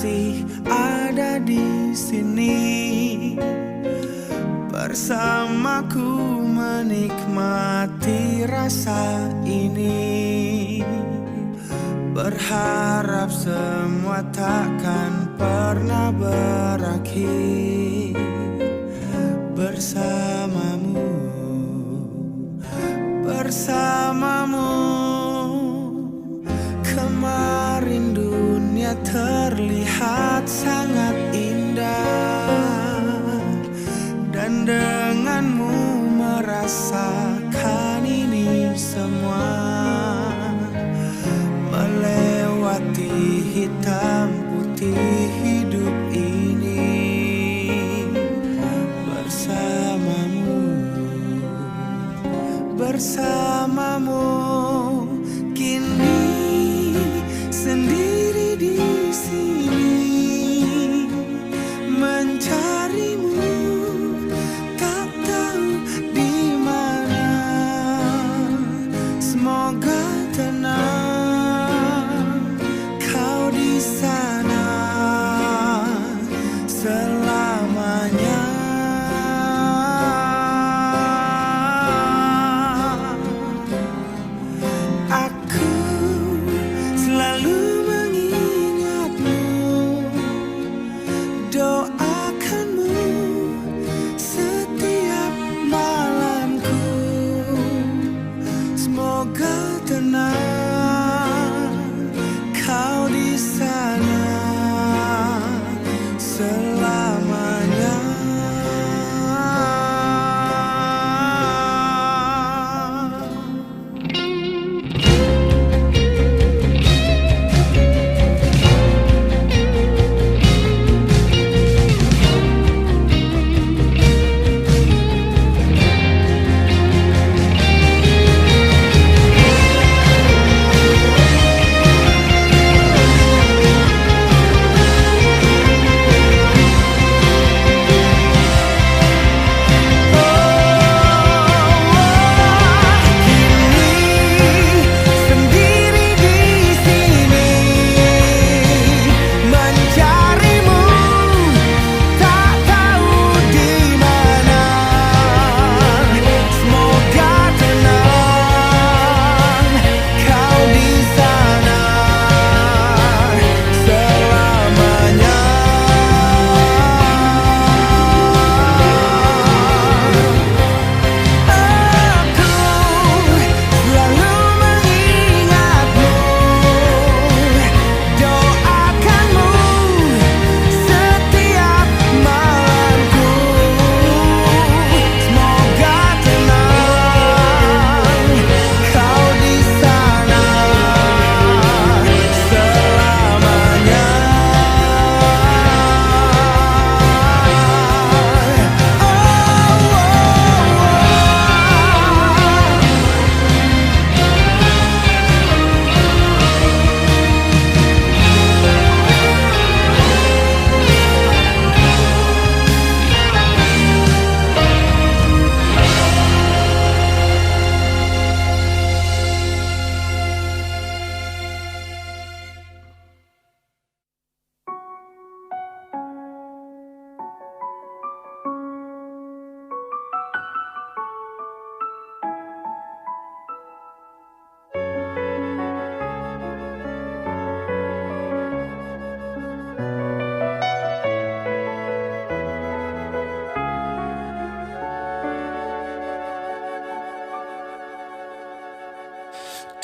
masih ada di sini bersamaku menikmati rasa ini. Berharap semua takkan pernah berakhir bersamamu, bersamamu. Kemarin dunia terlihat sangat indah, dan denganmu merasakan ini semua. Melewati hitam putih hidup ini bersamamu, bersamamu. Kini sendiri di sini mencarimu, tak tahu di mana. Semoga tenang kau di sana selamanya. Aku selalu mengingatmu, doakanmu setiap malamku. Semoga tenang kau di sana selamanya.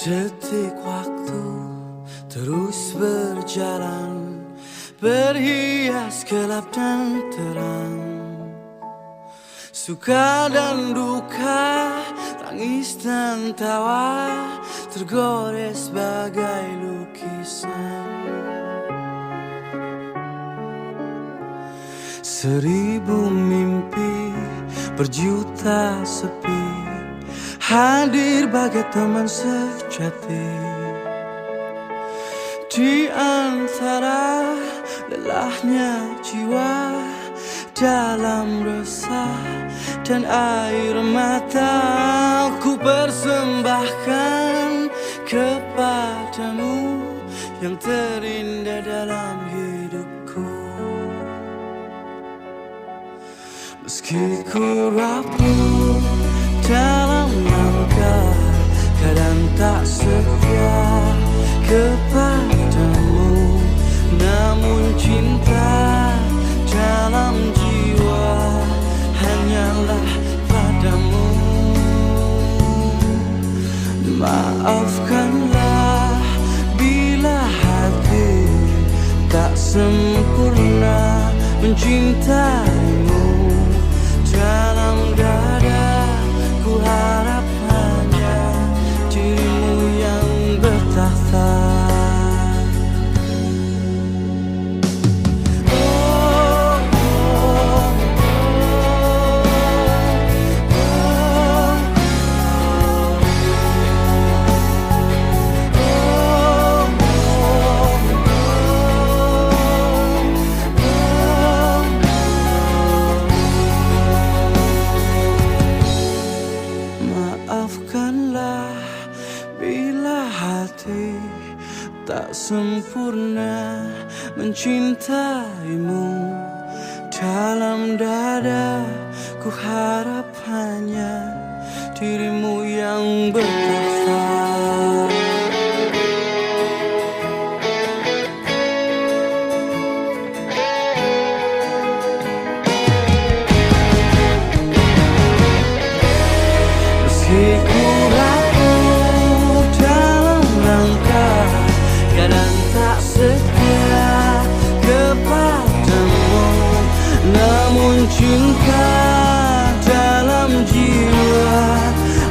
Detik waktu terus berjalan, berhias gelap dan terang. Suka dan duka, tangis dan tawa, tergores bagai lukisan. Seribu mimpi, berjuta sepi, hadir bagai teman sejati. Di antara lelahnya jiwa, dalam resah dan air mata, ku persembahkan kepadamu yang terindah dalam hidup Meski ku rapuh dalam langkah, kadang tak setia kepadamu, namun cinta dalam jiwa hanyalah padamu. Maafkanlah bila hati tak sempurna mencintaimu. Dalam dada ku harap hanya dirimu yang bertakhta. Maafkanlah bila hati tak sempurna mencintaimu. Dalam dada ku harap hanya dirimu yang bertakhta. Meski ku rapuh dalam langkah, kadang tak setia kepadamu, namun cinta dalam jiwa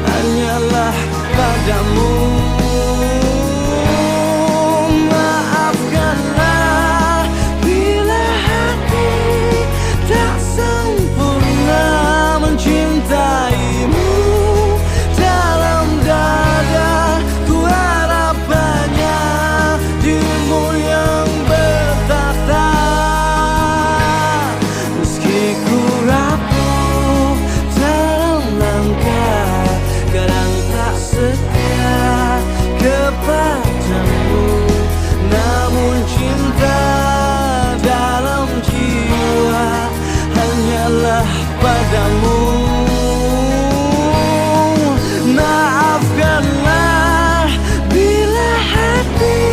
hanyalah padamu. Maafkanlah bila hati tak sempurna mencintaimu. Dalam dada ku harap hanya dirimu yang bertakhta. Meski ku rapuh dalam langkah, kadang tak setia kepadamu, namun cinta dalam jiwa hanyalah padamu. Maafkanlah bila hati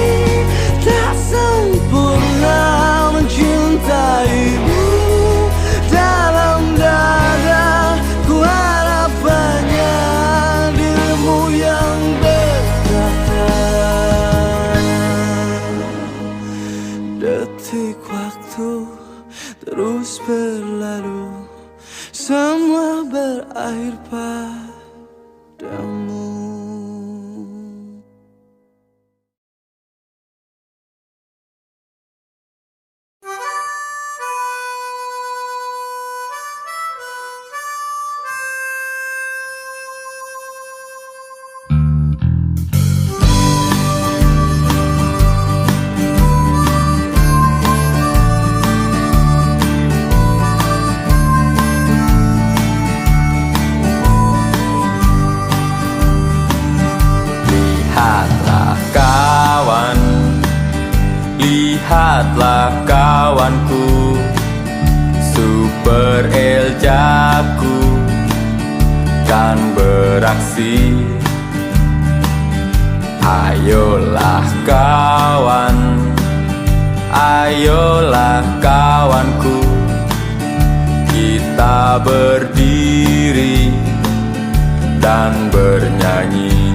tak sempurna mencintaimu. Dalam dada ku harap hanya dirimu yang bertakhta. Detik waktu terus berlalu, semua berakhir padamu. Lihatlah kawanku, Super Eljaku kan beraksi. Ayolah kawan, ayolah kawanku, kita berdiri dan bernyanyi.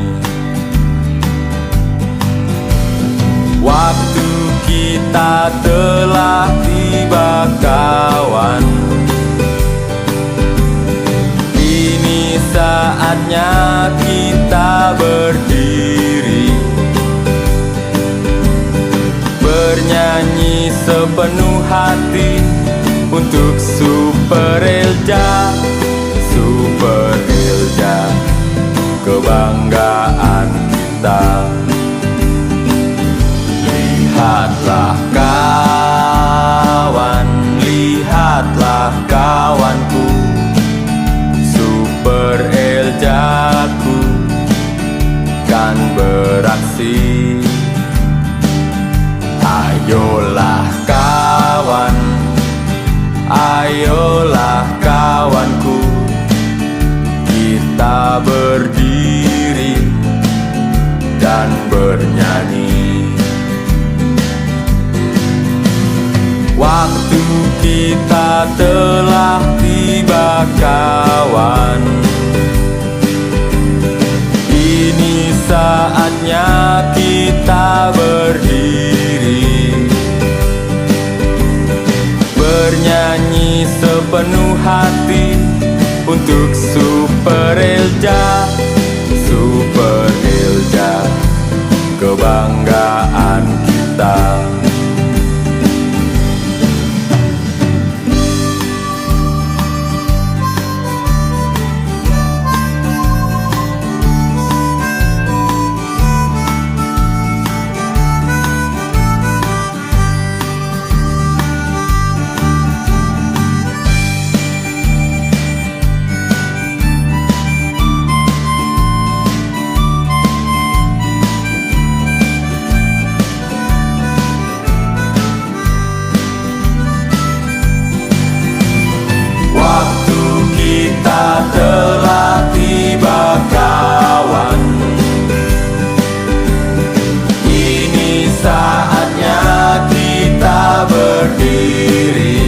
Waktu kita telah tiba kawan, ini saatnya kita berdiri, bernyanyi sepenuh hati untuk Super Elja. Super Elja, kebanggaan kita. Lihatlah kawan, lihatlah kawanku, Super Eljaku kan beraksi. Ayolah kawan, ayolah kawan, kawan. Kini saatnya kita berdiri, bernyanyi sepenuh hati untuk Super Elja. Super Elja, kebanggaan kita. Telah tiba kawan, ini saatnya kita berdiri,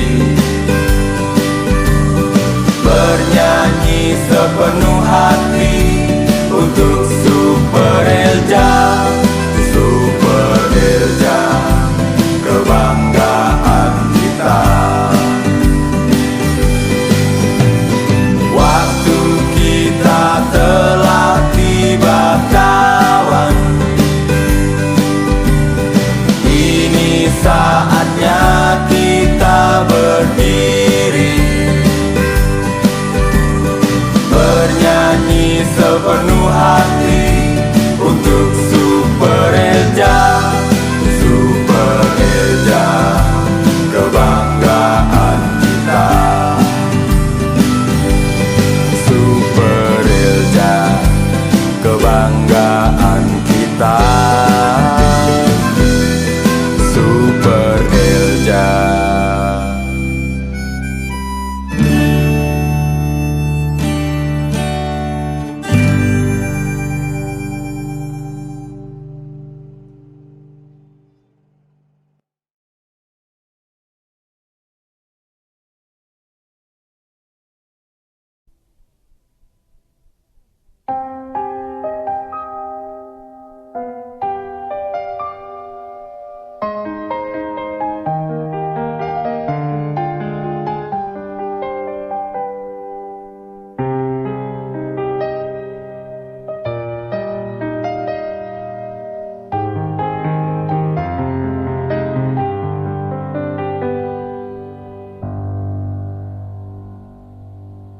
bernyanyi sepenuh hati untuk Super Elja. Super Elja, kebanggaan kita. Telah tiba kawan, ini saatnya kita berdiri, bernyanyi sepenuh hati untuk Super Elja. Super Elja, kebanggaan kita. Kebanggaan kita, Super Elja.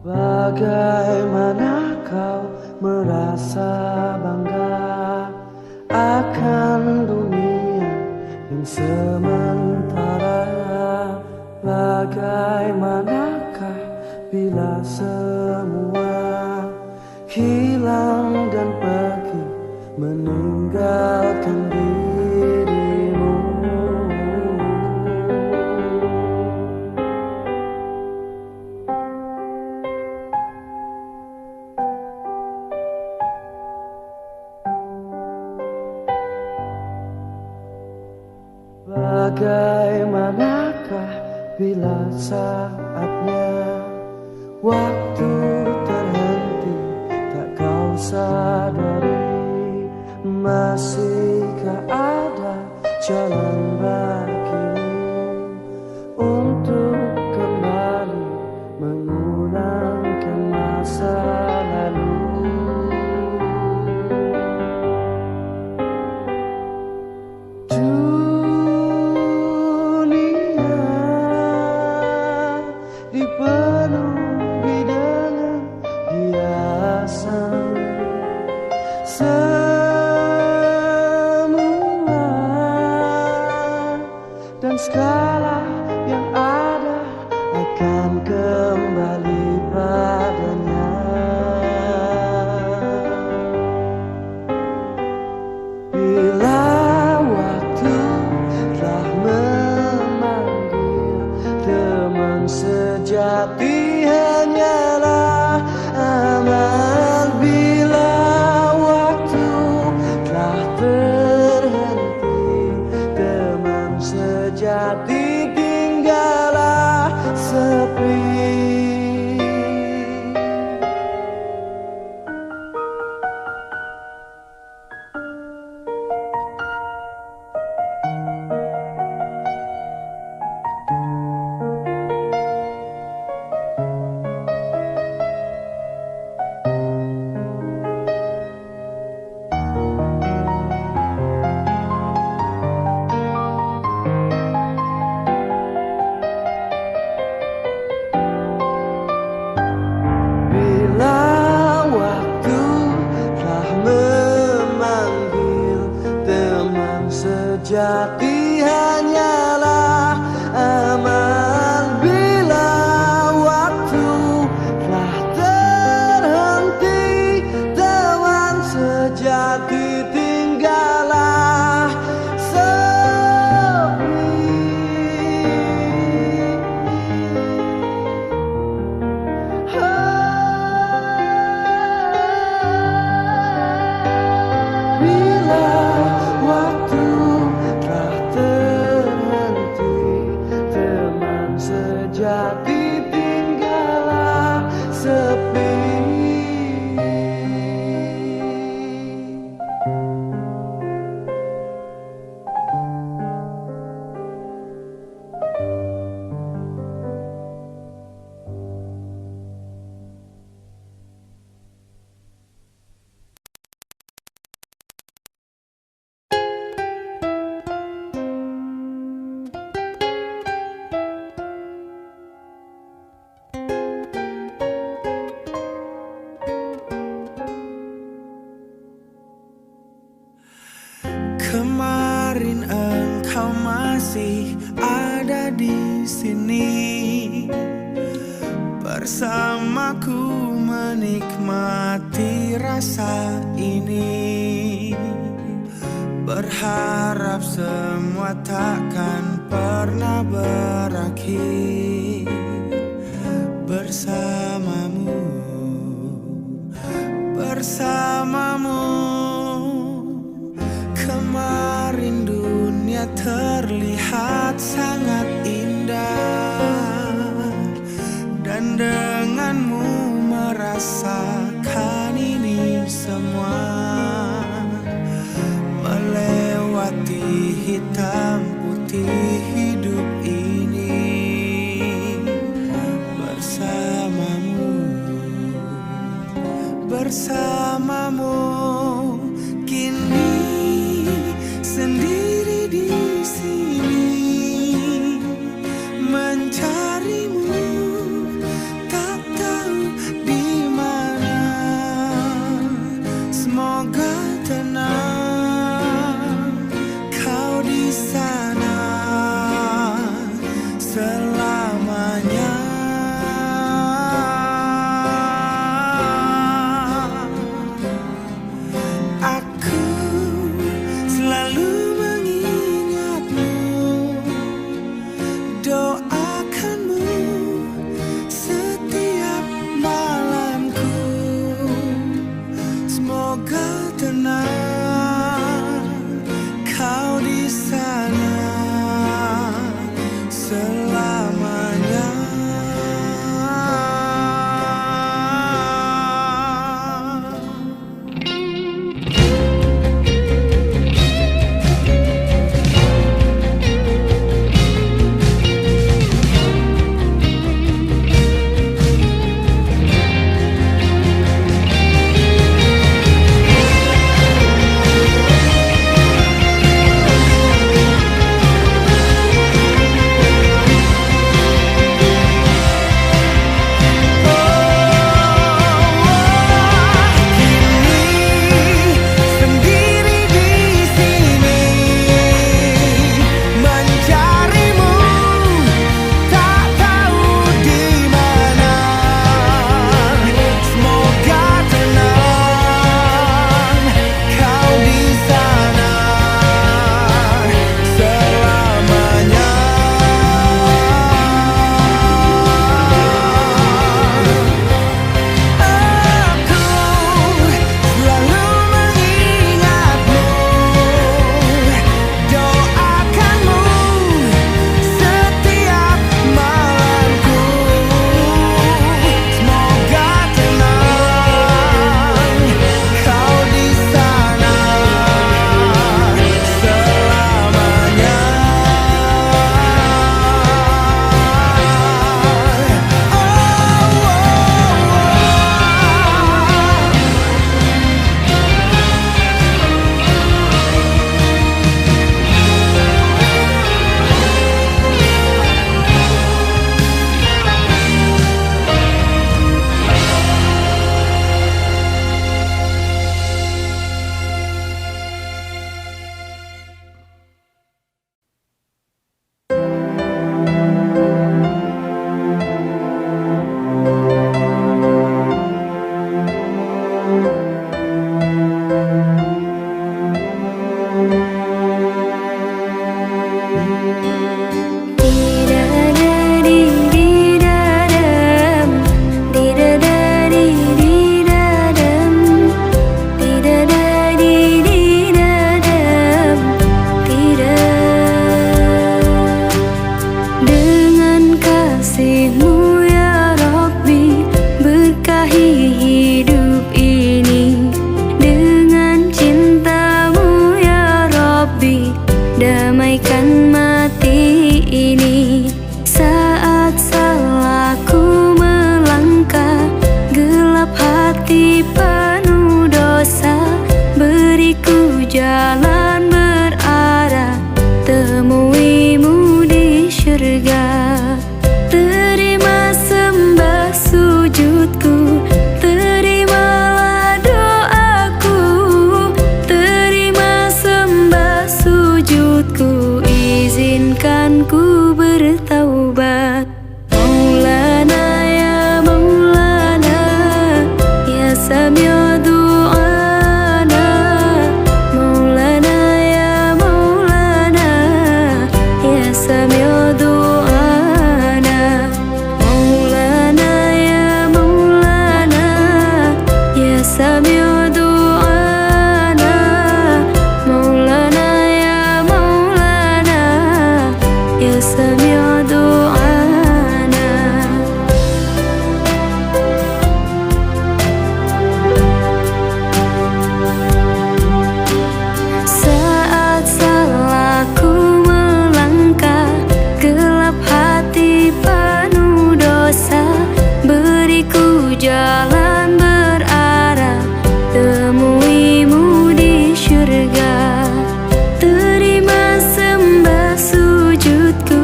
Bagaimana kau merasa bangga akan dunia yang sementara? Bagaimanakah bila semua hilang dan pergi meninggalkan dirimu? Bagaimanakah bila saatnya waktu terhenti tak kau sadari? Masihkah ada jalan bagimu untuk kembali mengulangkan masa lalu? Dipenuhi dengan hiasan, semua dan segala yang ada akan kembali padanya. Bila waktu telah memanggil, teman sejati hanyalah amal. Bila waktu telah terhenti, teman sejati tinggallah sepi. sejati hanyalah aman bila waktu telah terhenti. Teman sejati tinggallah sepi. Bila waktu telah terhenti, teman sejati tinggallah sepi. Kemarin engkau masih ada di sini bersamaku menikmati rasa ini. Berharap semua takkan pernah berakhir bersamamu, bersamamu. Kemarin dunia terlihat sangat indah, dan denganmu merasakan ini semua. Melewati hitam putih hidup ini bersamamu, bersamamu. Kini sendiri di sini mencarimu, tak tahu di mana. Semoga tenang kau di sana selamanya. damaikan mati ini. Saat salahku melangkah, gelap hati penuh dosa, beriku jalan berarah, temuimu di syurga. Terima sembah sujudku, terimalah doaku, terima sembah sujudku, izinkan ku bertaubat. Maulana ya Maulana, ya Sami'u du'ana. Maulana ya Maulana, ya Sami'u du'ana. Maulana ya Maulana, ya Sami'u du'ana. Maulana ya Maulana, ya Sami'u du'ana. Saat salahku melangkah, gelap hati penuh dosa, beriku jalan berarah, temuimu di syurga. Terima sembah sujudku,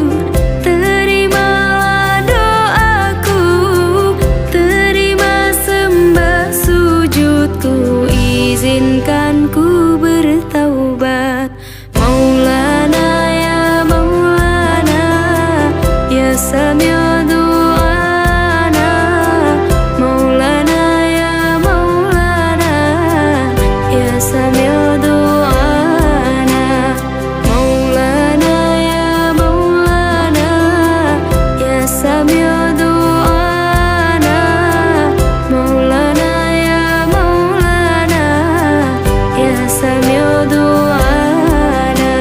terimalah doaku, terima sembah sujudku, izinkan ku bertaubat. Maulana ya Maulana, ya Sami'u du'ana. Maulana ya Maulana, ya Sami'u du'ana. Maulana ya Maulana, ya Sami'u du'ana. Maulana ya Maulana, ya Sami'u du'ana.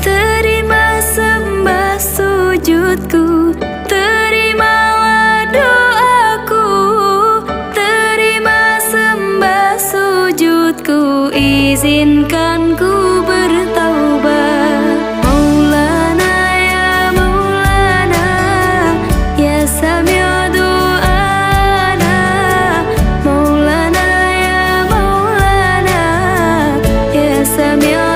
Terima sembah sujudku, terimalah doaku, terima sembah sujudku, izinkan ku bertaubat. Maulana ya Maulana, ya Sami'u du'ana. Maulana ya Maulana, ya Sami'u